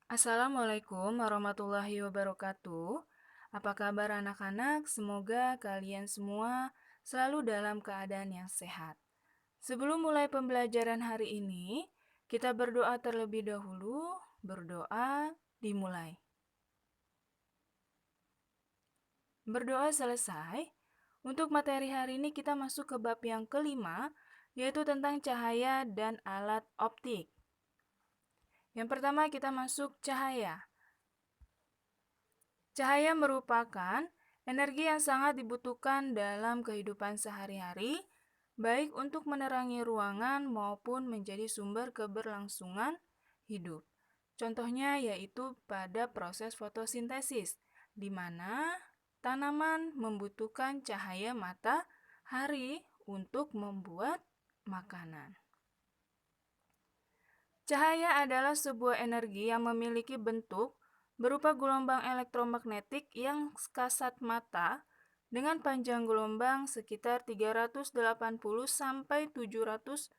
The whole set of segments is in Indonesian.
Assalamualaikum warahmatullahi wabarakatuh. Apa kabar anak-anak? Semoga kalian semua selalu dalam keadaan yang sehat. Sebelum mulai pembelajaran hari ini, kita berdoa terlebih dahulu. Berdoa dimulai. Berdoa selesai. Untuk materi hari ini kita masuk ke bab yang kelima, yaitu tentang cahaya dan alat optik. Yang pertama kita masuk cahaya. Cahaya merupakan energi yang sangat dibutuhkan dalam kehidupan sehari-hari, baik untuk menerangi ruangan maupun menjadi sumber keberlangsungan hidup. Contohnya yaitu pada proses fotosintesis, di mana tanaman membutuhkan cahaya matahari untuk membuat makanan. Cahaya adalah sebuah energi yang memiliki bentuk berupa gelombang elektromagnetik yang kasat mata dengan panjang gelombang sekitar 380 sampai 750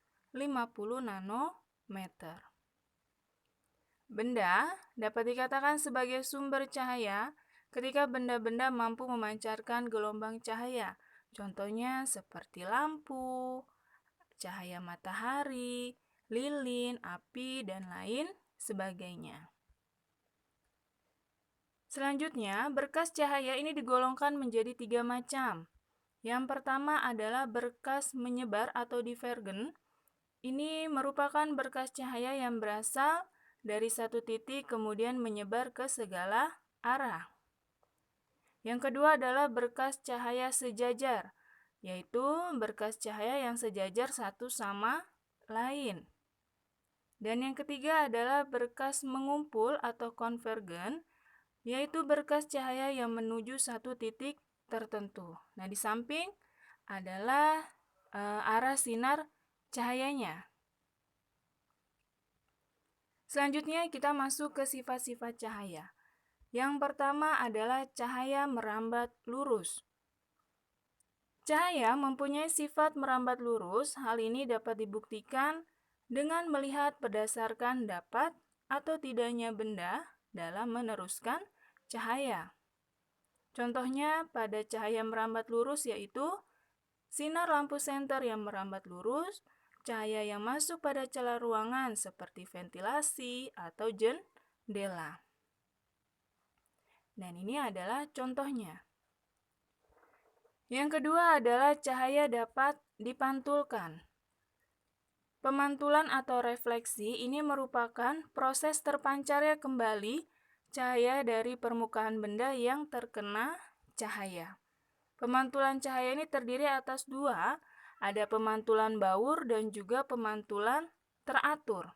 nanometer. Benda dapat dikatakan sebagai sumber cahaya ketika benda-benda mampu memancarkan gelombang cahaya. Contohnya seperti lampu, cahaya matahari, lilin, api, dan lain sebagainya. Selanjutnya, berkas cahaya ini digolongkan menjadi 3 macam. Yang pertama adalah berkas menyebar atau divergen. Ini merupakan berkas cahaya yang berasal dari satu titik kemudian menyebar ke segala arah. Yang kedua adalah berkas cahaya sejajar, yaitu berkas cahaya yang sejajar satu sama lain. Dan yang ketiga adalah berkas mengumpul atau konvergen, yaitu berkas cahaya yang menuju satu titik tertentu. Nah, di samping adalah arah sinar cahayanya. Selanjutnya kita masuk ke sifat-sifat cahaya. Yang pertama adalah cahaya merambat lurus. Cahaya mempunyai sifat merambat lurus. Hal ini dapat dibuktikan dengan melihat berdasarkan dapat atau tidaknya benda dalam meneruskan cahaya. Contohnya pada cahaya merambat lurus yaitu sinar lampu senter yang merambat lurus, cahaya yang masuk pada celah ruangan seperti ventilasi atau jendela. Dan ini adalah contohnya. Yang kedua adalah cahaya dapat dipantulkan. Pemantulan atau refleksi ini merupakan proses terpancarnya kembali cahaya dari permukaan benda yang terkena cahaya. Pemantulan cahaya ini terdiri atas dua, ada pemantulan baur dan juga pemantulan teratur.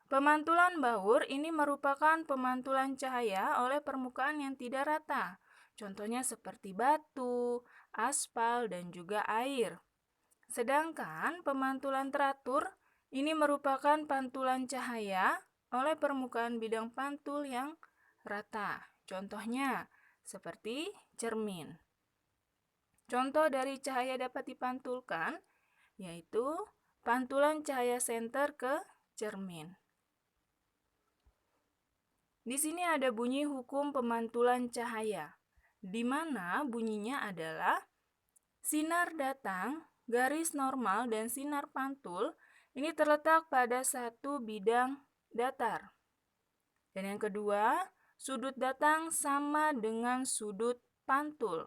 Pemantulan baur ini merupakan pemantulan cahaya oleh permukaan yang tidak rata, contohnya seperti batu, aspal, dan juga air. Sedangkan pemantulan teratur ini merupakan pantulan cahaya oleh permukaan bidang pantul yang rata. Contohnya seperti cermin. Contoh dari cahaya dapat dipantulkan yaitu pantulan cahaya senter ke cermin. Di sini ada bunyi hukum pemantulan cahaya, di mana bunyinya adalah sinar datang, garis normal, dan sinar pantul ini terletak pada satu bidang datar. Dan yang kedua, sudut datang sama dengan sudut pantul.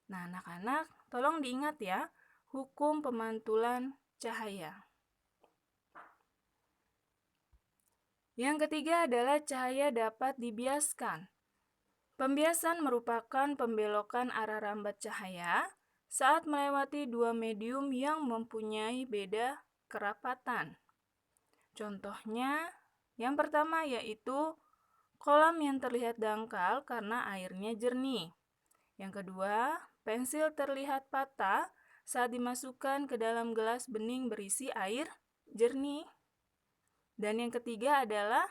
Nah, anak-anak, tolong diingat ya, hukum pemantulan cahaya. Yang ketiga adalah cahaya dapat dibiaskan. Pembiasan merupakan pembelokan arah rambat cahaya saat melewati dua medium yang mempunyai beda kerapatan. Contohnya, yang pertama yaitu kolam yang terlihat dangkal karena airnya jernih. Yang kedua, pensil terlihat patah saat dimasukkan ke dalam gelas bening berisi air jernih. Dan yang ketiga adalah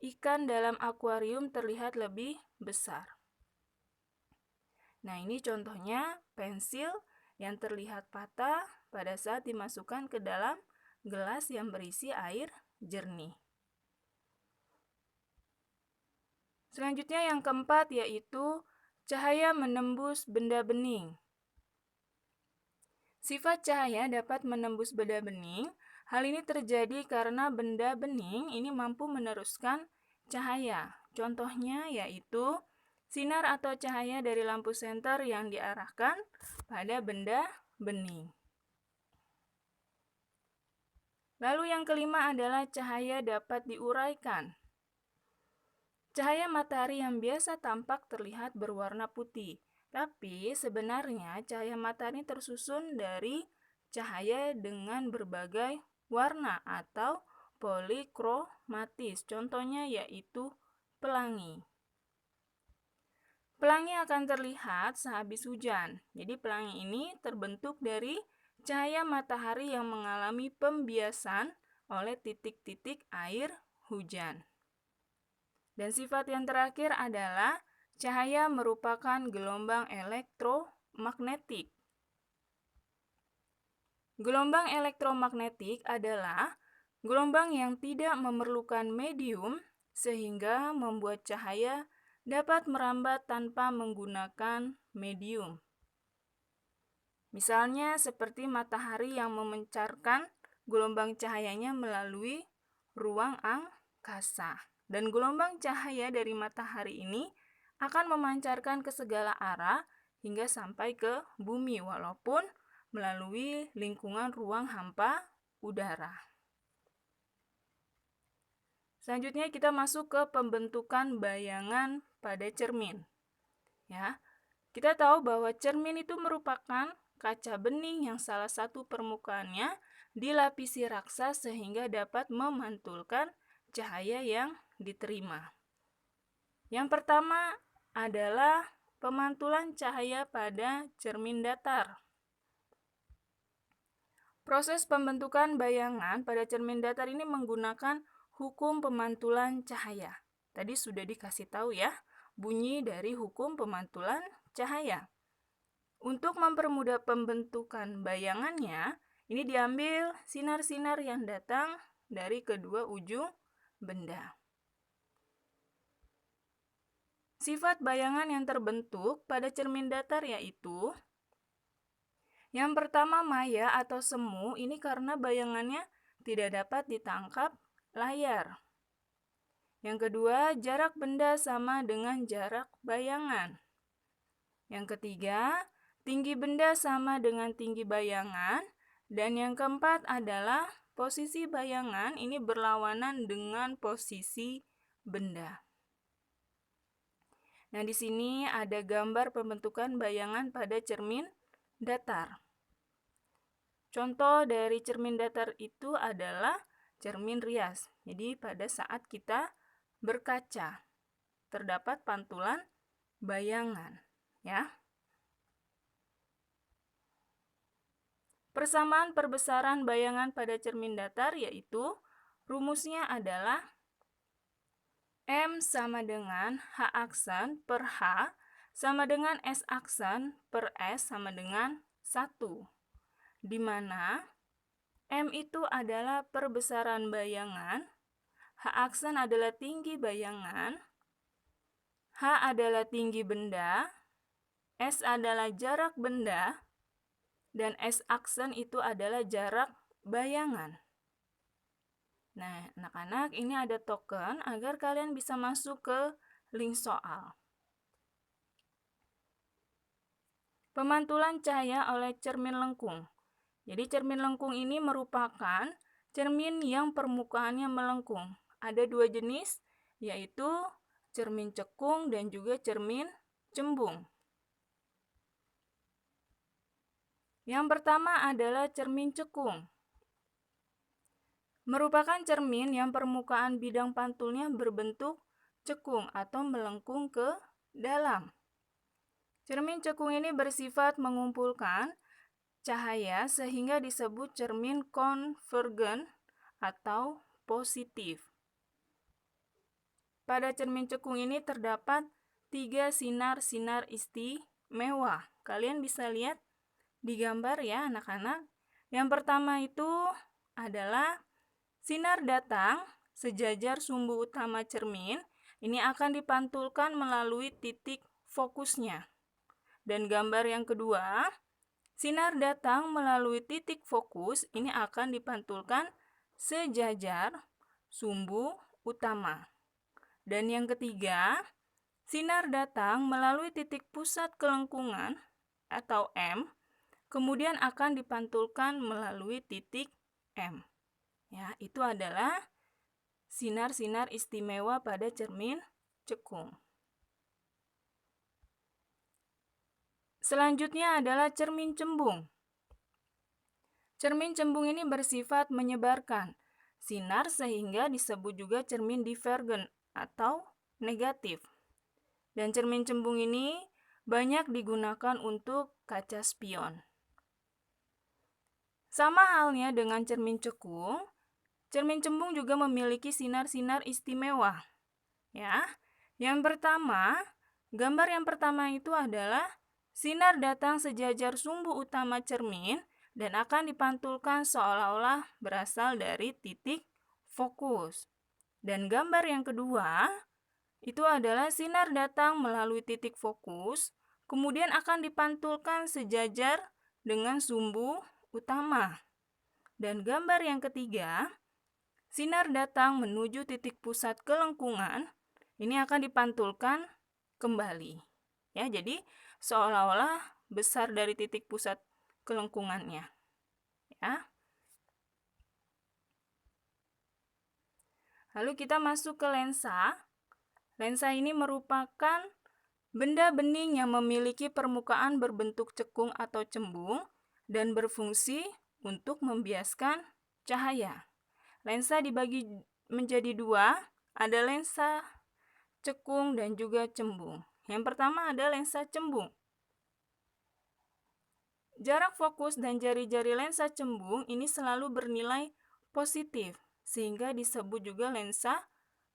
ikan dalam akuarium terlihat lebih besar. Nah, ini contohnya pensil yang terlihat patah pada saat dimasukkan ke dalam gelas yang berisi air jernih. Selanjutnya yang keempat yaitu cahaya menembus benda bening. Sifat cahaya dapat menembus benda bening. Hal ini terjadi karena benda bening ini mampu meneruskan cahaya. Contohnya yaitu sinar atau cahaya dari lampu senter yang diarahkan pada benda bening. Lalu yang kelima adalah cahaya dapat diuraikan. Cahaya matahari yang biasa tampak terlihat berwarna putih, tapi sebenarnya cahaya matahari tersusun dari cahaya dengan berbagai warna atau polikromatis. Contohnya yaitu pelangi. Pelangi akan terlihat sehabis hujan. Jadi pelangi ini terbentuk dari cahaya matahari yang mengalami pembiasan oleh titik-titik air hujan. Dan sifat yang terakhir adalah cahaya merupakan gelombang elektromagnetik. Gelombang elektromagnetik adalah gelombang yang tidak memerlukan medium sehingga membuat cahaya dapat merambat tanpa menggunakan medium. Misalnya seperti matahari yang memancarkan gelombang cahayanya melalui ruang angkasa. Dan gelombang cahaya dari matahari ini akan memancarkan ke segala arah hingga sampai ke bumi walaupun melalui lingkungan ruang hampa udara. Selanjutnya kita masuk ke pembentukan bayangan pada cermin. Ya, kita tahu bahwa cermin itu merupakan kaca bening yang salah satu permukaannya dilapisi raksa sehingga dapat memantulkan cahaya yang diterima. Yang pertama adalah pemantulan cahaya pada cermin datar. Proses pembentukan bayangan pada cermin datar ini menggunakan hukum pemantulan cahaya. Tadi sudah dikasih tahu ya, bunyi dari hukum pemantulan cahaya. Untuk mempermudah pembentukan bayangannya, ini diambil sinar-sinar yang datang dari kedua ujung benda. Sifat bayangan yang terbentuk pada cermin datar yaitu yang pertama maya atau semu, ini karena bayangannya tidak dapat ditangkap layar. Yang kedua, jarak benda sama dengan jarak bayangan. Yang ketiga, tinggi benda sama dengan tinggi bayangan. Dan yang keempat adalah posisi bayangan ini berlawanan dengan posisi benda. Nah, di sini ada gambar pembentukan bayangan pada cermin datar. Contoh dari cermin datar itu adalah cermin rias. Jadi pada saat kita berkaca terdapat pantulan bayangan, ya. Persamaan perbesaran bayangan pada cermin datar yaitu rumusnya adalah M sama dengan H aksen per H sama dengan S aksen per S sama dengan 1. Di mana M itu adalah perbesaran bayangan, H aksen adalah tinggi bayangan, H adalah tinggi benda, S adalah jarak benda, dan S aksen itu adalah jarak bayangan. Nah, anak-anak, ini ada token agar kalian bisa masuk ke link soal. Pemantulan cahaya oleh cermin lengkung. Jadi cermin lengkung ini merupakan cermin yang permukaannya melengkung. Ada dua jenis, yaitu cermin cekung dan juga cermin cembung. Yang pertama adalah cermin cekung. Merupakan cermin yang permukaan bidang pantulnya berbentuk cekung atau melengkung ke dalam. Cermin cekung ini bersifat mengumpulkan cahaya sehingga disebut cermin konvergen atau positif. Pada cermin cekung ini terdapat 3 sinar-sinar istimewa. Kalian bisa lihat di gambar ya anak-anak. Yang pertama itu adalah sinar datang sejajar sumbu utama cermin ini akan dipantulkan melalui titik fokusnya. Dan gambar yang kedua, sinar datang melalui titik fokus ini akan dipantulkan sejajar sumbu utama. Dan yang ketiga, sinar datang melalui titik pusat kelengkungan atau M, kemudian akan dipantulkan melalui titik M. Ya, itu adalah sinar-sinar istimewa pada cermin cekung. Selanjutnya adalah cermin cembung. Cermin cembung ini bersifat menyebarkan sinar sehingga disebut juga cermin divergen atau negatif. Dan cermin cembung ini banyak digunakan untuk kaca spion. Sama halnya dengan cermin cekung, cermin cembung juga memiliki sinar-sinar istimewa. Ya, yang pertama, gambar yang pertama itu adalah sinar datang sejajar sumbu utama cermin dan akan dipantulkan seolah-olah berasal dari titik fokus. Dan gambar yang kedua, itu adalah sinar datang melalui titik fokus, kemudian akan dipantulkan sejajar dengan sumbu utama. Dan gambar yang ketiga, sinar datang menuju titik pusat kelengkungan, ini akan dipantulkan kembali. Ya, jadi seolah-olah besar dari titik pusat kelengkungannya. Ya. Lalu kita masuk ke lensa. Lensa ini merupakan benda bening yang memiliki permukaan berbentuk cekung atau cembung dan berfungsi untuk membiaskan cahaya. Lensa dibagi menjadi dua, ada lensa cekung dan juga cembung. Yang pertama ada lensa cembung. Jarak fokus dan jari-jari lensa cembung ini selalu bernilai positif, sehingga disebut juga lensa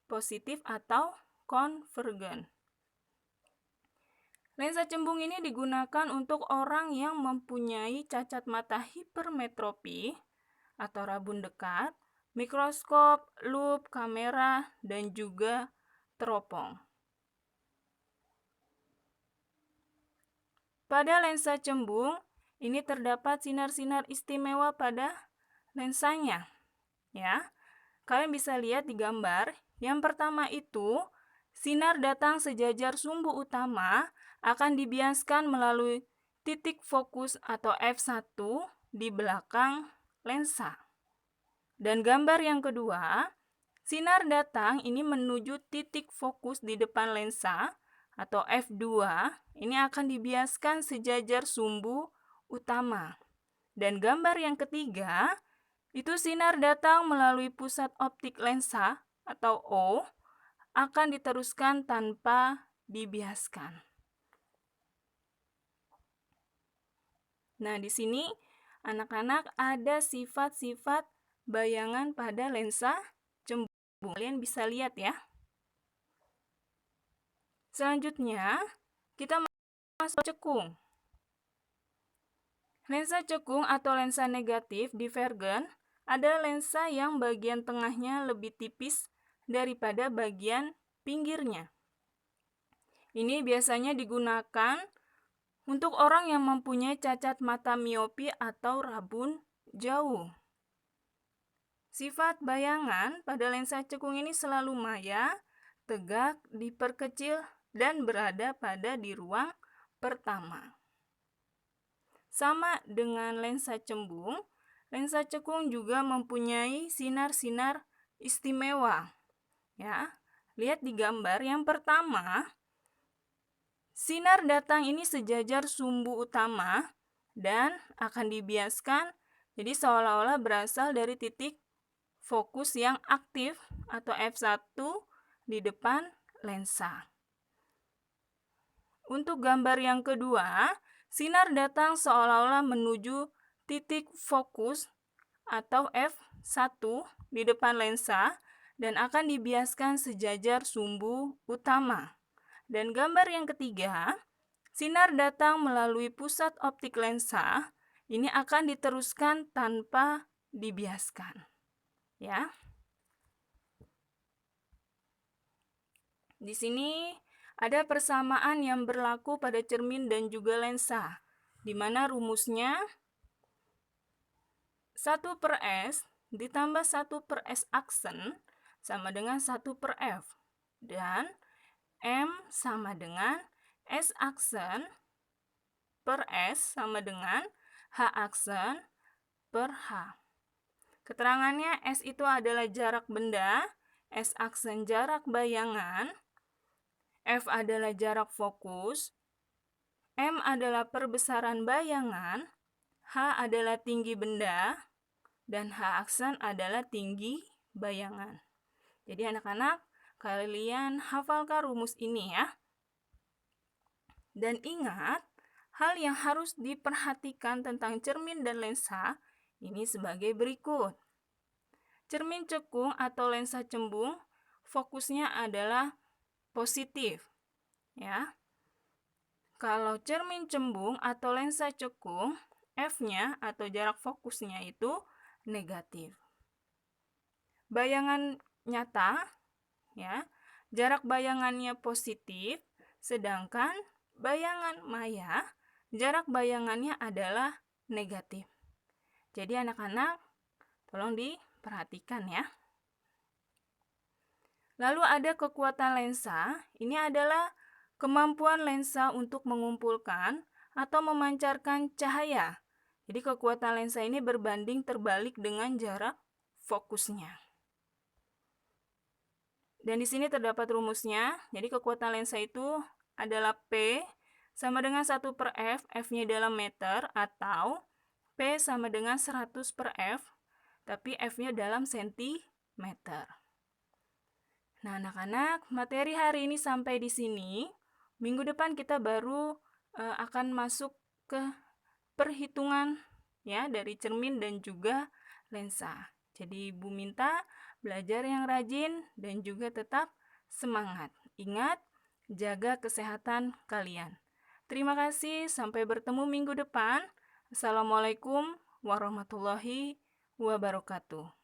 positif atau konvergen. Lensa cembung ini digunakan untuk orang yang mempunyai cacat mata hipermetropi atau rabun dekat, mikroskop, lup, kamera, dan juga teropong. Pada lensa cembung, ini terdapat sinar-sinar istimewa pada lensanya. Ya, kalian bisa lihat di gambar. Yang pertama itu, sinar datang sejajar sumbu utama akan dibiaskan melalui titik fokus atau f1 di belakang lensa. Dan gambar yang kedua, sinar datang ini menuju titik fokus di depan lensa atau f2, ini akan dibiaskan sejajar sumbu utama. Dan gambar yang ketiga, itu sinar datang melalui pusat optik lensa atau O, akan diteruskan tanpa dibiaskan. Nah, di sini anak-anak ada sifat-sifat bayangan pada lensa cembung. Kalian bisa lihat ya. Selanjutnya, kita masuk cekung. Lensa cekung atau lensa negatif divergen ada lensa yang bagian tengahnya lebih tipis daripada bagian pinggirnya. Ini biasanya digunakan untuk orang yang mempunyai cacat mata miopi atau rabun jauh. Sifat bayangan pada lensa cekung ini selalu maya, tegak, diperkecil, dan berada pada di ruang pertama. Sama dengan lensa cembung, lensa cekung juga mempunyai sinar-sinar istimewa. Ya, lihat di gambar yang pertama, sinar datang ini sejajar sumbu utama dan akan dibiaskan, jadi seolah-olah berasal dari titik fokus yang aktif atau f1 di depan lensa. Untuk gambar yang kedua, sinar datang seolah-olah menuju titik fokus atau f1 di depan lensa dan akan dibiaskan sejajar sumbu utama. Dan gambar yang ketiga, sinar datang melalui pusat optik lensa, ini akan diteruskan tanpa dibiaskan. Ya. Di sini ada persamaan yang berlaku pada cermin dan juga lensa, di mana rumusnya 1/S ditambah 1/S aksen sama dengan 1/F. Dan M sama dengan S aksen per S sama dengan H aksen per H. Keterangannya S itu adalah jarak benda, S aksen jarak bayangan, F adalah jarak fokus, M adalah perbesaran bayangan, H adalah tinggi benda, dan H aksen adalah tinggi bayangan. Jadi anak-anak, kalian hafalkan rumus ini ya. Dan ingat, hal yang harus diperhatikan tentang cermin dan lensa ini sebagai berikut. Cermin cekung atau lensa cembung fokusnya adalah positif, ya. Kalau cermin cembung atau lensa cekung, F-nya atau jarak fokusnya itu negatif. Bayangan nyata, ya, jarak bayangannya positif, sedangkan bayangan maya, jarak bayangannya adalah negatif. Jadi anak-anak, tolong diperhatikan ya. Lalu ada kekuatan lensa, ini adalah kemampuan lensa untuk mengumpulkan atau memancarkan cahaya. Jadi kekuatan lensa ini berbanding terbalik dengan jarak fokusnya. Dan di sini terdapat rumusnya. Jadi kekuatan lensa itu adalah P sama dengan 1/F, F-nya dalam meter, atau P sama dengan 100/F, tapi F-nya dalam sentimeter. Nah, anak-anak, materi hari ini sampai di sini. Minggu depan kita baru akan masuk ke perhitungan ya dari cermin dan juga lensa. Jadi Ibu minta belajar yang rajin dan juga tetap semangat. Ingat, jaga kesehatan kalian. Terima kasih, sampai bertemu minggu depan. Assalamualaikum warahmatullahi wabarakatuh.